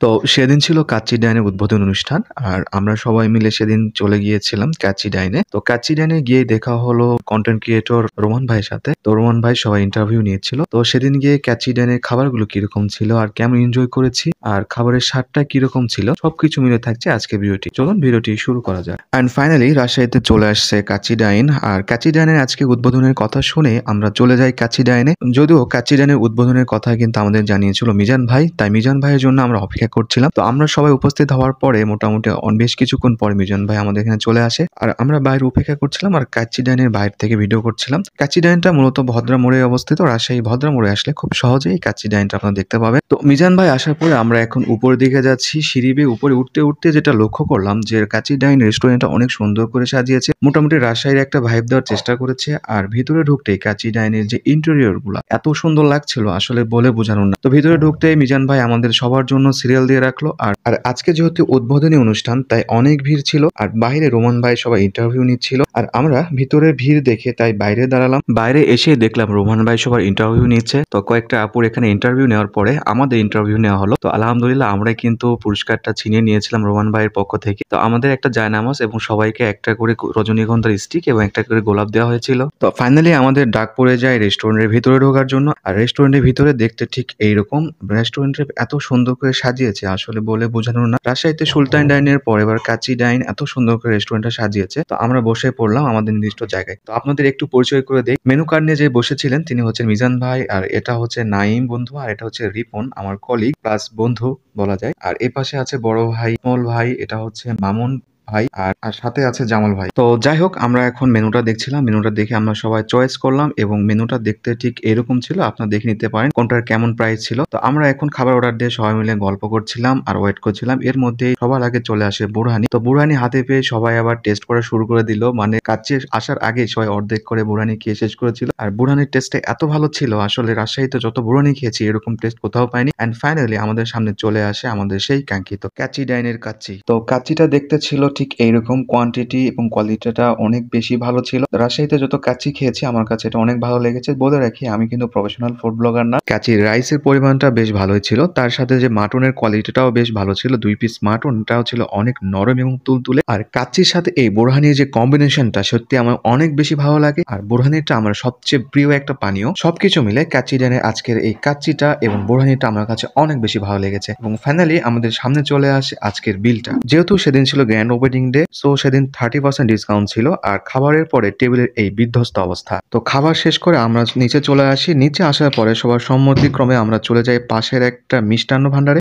তো সেদিন ছিল কাচ্চি ডাইনের উদ্বোধন অনুষ্ঠান। আর আমরা সবাই মিলে সেদিন চলে গিয়েছিলাম কাচ্চি ডাইনে। তো কাচ্চি ডাইনে গিয়ে দেখা হলো কনটেন্ট ক্রিয়েটর রোমান ভাইয়ের সাথে। তো রোমান ভাই সবাই ইন্টারভিউ নিয়েছিল। তো সেদিন গিয়ে কাচ্চি ডাইনের খাবারগুলো কিরকম ছিল আর কেমন এনজয় করেছি আর খাবারের স্বাদটা কিরকম ছিল সবকিছু মিলে থাকছে আজকে ভিডিওটি। চলুন ভিডিওটি শুরু করা যাক। অ্যান্ড ফাইনালি রাজশাহীতে চলে আসছে কাচ্চি ডাইন। আর কাচ্চি ডাইনের আজকে উদ্বোধনের কথা শুনে আমরা চলে যাই কাচ্চি ডাইনে। যদিও কাচ্চি ডাইনের উদ্বোধনের কথা কিন্তু আমাদের জানিয়েছিল মিজান ভাই, তাই মিজান ভাইয়ের জন্য আমরা অপেক্ষা করছিলাম। তো আমরা সবাই উপস্থিত হওয়ার পরে মোটামুটি বেশ কিছুক্ষণ পরে মিজান ভাই আমাদের এখানে চলে আসে। আর আমরা বাইরে অপেক্ষা করছিলাম আর কাচ্চি ডাইনের বাইরে থেকে ভিডিও করছিলাম। কাচ্চি ডাইনটা মূলত ভদ্রা মোড়ে অবস্থিত। রাজশাহী ভদ্রা মোড়ে আসলে খুব সহজেই কাচ্চি ডাইনটা আপনারা দেখতে পাবেন। তো মিজান ভাই আসার পরে আমরা এখন উপরের দিকে যাচ্ছি। সিঁড়ি বেয়ে উপরে উঠতে উঠতে যেটা লক্ষ্য করলাম যে কাচ্চি ডাইন রেস্টুরেন্টটা অনেক সুন্দর করে সাজিয়েছে, মোটামুটি রাজশাহীর একটা ভাইব দেওয়ার চেষ্টা করেছে। আর ভিতরে ঢুকতেই কাচ্চি ডাইনের যে ইন্টেরিয়র গুলা এত সুন্দর লাগছিল আসলে বলে বোঝানোর না। তো ভিতরে ঢুকতে মিজান ভাই আমাদের সবার জন্য সিরিয়াল দিয়ে রাখলো। আর আজকে যেহেতু উদ্বোধনী অনুষ্ঠান তাই অনেক ভিড় ছিল। আর বাইরে রোমান ভাই সবাই ইন্টারভিউ নিচ্ছিল আর আমরা ভিতরে ভিড় দেখে তাই বাইরে দাঁড়ালাম। বাইরে এসে দেখলাম রোমান ভাই সবার ইন্টারভিউ নিচ্ছে। তো কয়েকটা আপুর এখানে ইন্টারভিউ নেওয়ার পরে আমাদের ইন্টারভিউ নেওয়া হলো। তো আলহামদুলিল্লাহ আমরা কিন্তু পুরস্কারটা ছিনিয়ে নিয়েছিলাম রোমান ভাইয়ের পক্ষ থেকে। তো আমাদের একটা জায়নামাজ এবং সবাইকে একটা করে রজনীগন্ধার স্টিক এবং একটা করে গোলাপ দেওয়া হয়েছিল। তো ফাইনালি আমাদের ডাক পড়ে যায় রেস্টুরেন্টের ভিতরে ঢোকার জন্য। আর রেস্টুরেন্টের ভিতরে দেখতে ঠিক এইরকম। রেস্টুরেন্টের এত সুন্দর করে সাজিয়েছে আসলে বলে বোঝানোর না। রাজশাহীতে সুলতান ডাইনের পর এবার কাচ্চি ডাইন এত সুন্দর করে রেস্টুরেন্টটা সাজিয়েছে। তো আমরা বসে পড়লাম আমাদের নির্দিষ্ট জায়গায়। তো আপনাদের একটু পরিচয় করে দেই। মেনু কার্ড নিয়ে যে বসেছিলেন তিনি হচ্ছেন মিজান ভাই, আর এটা হচ্ছে নাইম বন্ধু, আর এটা হচ্ছে রিপন আমার কলিগ প্লাস বন্ধু বলা যায়। আর এ পাশে আছে বড় ভাই ইমল ভাই, এটা হচ্ছে মামুন ভাই, আর সাথে আছে জামাল ভাই। তো যাই হোক আমরা এখন মেনুটা দেখছিলাম। মেনুটা দেখে আমরা সবাই চয়েস করলাম এবং মেনুটা দেখতে ঠিক এরকম ছিল। আপনারা দেখে নিতে পারেন কোনটার কেমন প্রাইস ছিল। তো আমরা এখন খাবার অর্ডার দিয়ে সবাই মিলে গল্প করছিলাম আর ওয়েট করছিলাম। এর মধ্যে সবার আগে চলে আসে বুরহানি। তো বুরহানি হাতে পেয়ে সবাই আবার টেস্ট করা শুরু করে দিল। মানে কাচ্চি আসার আগে সবাই অর্ধেক করে বুরহানি খেয়ে শেষ করেছিল। আর বুরহানির টেস্টটা এত ভালো ছিল আসলে রাজশাহীতে যত বুরহানি খেয়েছি এরকম টেস্ট কোথাও পাইনি। এন্ড ফাইনালি আমাদের সামনে চলে আসে আমাদের সেই কাঙ্ক্ষিত কাচ্চি ডাইনের কাচ্চি। তো কাচ্চিটা দেখতে ছিল ঠিক এইরকম, কোয়ান্টিটি এবং কোয়ালিটিটা অনেক বেশি ভালো ছিল। রাজশাহীতে যত কাচ্চি খেয়েছি আমার কাছে এটা অনেক ভালো লেগেছে। বলে রাখি আমি কিন্তু প্রফেশনাল ফুড ব্লগার না। কাচ্চির রাইসের পরিমাণটা বেশ ভালোই ছিল, তার সাথে যে মাটনের কোয়ালিটিটাও বেশ ভালো ছিল। 2 পিস মাটনটাও ছিল অনেক নরম এবং তুলতুলে। আর কাচ্চির সাথে এই বোরহানির যে কম্বিনেশনটা সত্যি আমার অনেক বেশি ভালো লাগে। আর বোরহানিটা আমার সবচেয়ে প্রিয় একটা পানীয়। সবকিছু মিলে কাচ্চি ডাইনের আজকের এই কাচ্চিটা এবং বোরহানিটা আমার কাছে অনেক বেশি ভালো লেগেছে। এবং ফাইনালি আমাদের সামনে চলে আসে আজকের বিলটা। যেহেতু সেদিন ছিল গ্র্যান্ড ওপেনিং ডে, সো সেদিন 30% ডিসকাউন্ট ছিল। আর খাবারের পরে টেবিলের এই বিধ্বস্ত অবস্থা। তো খাবার শেষ করে আমরা নিচে চলে আসি। নিচে আসার পরে সবার সম্মতিক্রমে আমরা চলে যাই পাশের একটা মিষ্টান্ন ভান্ডারে।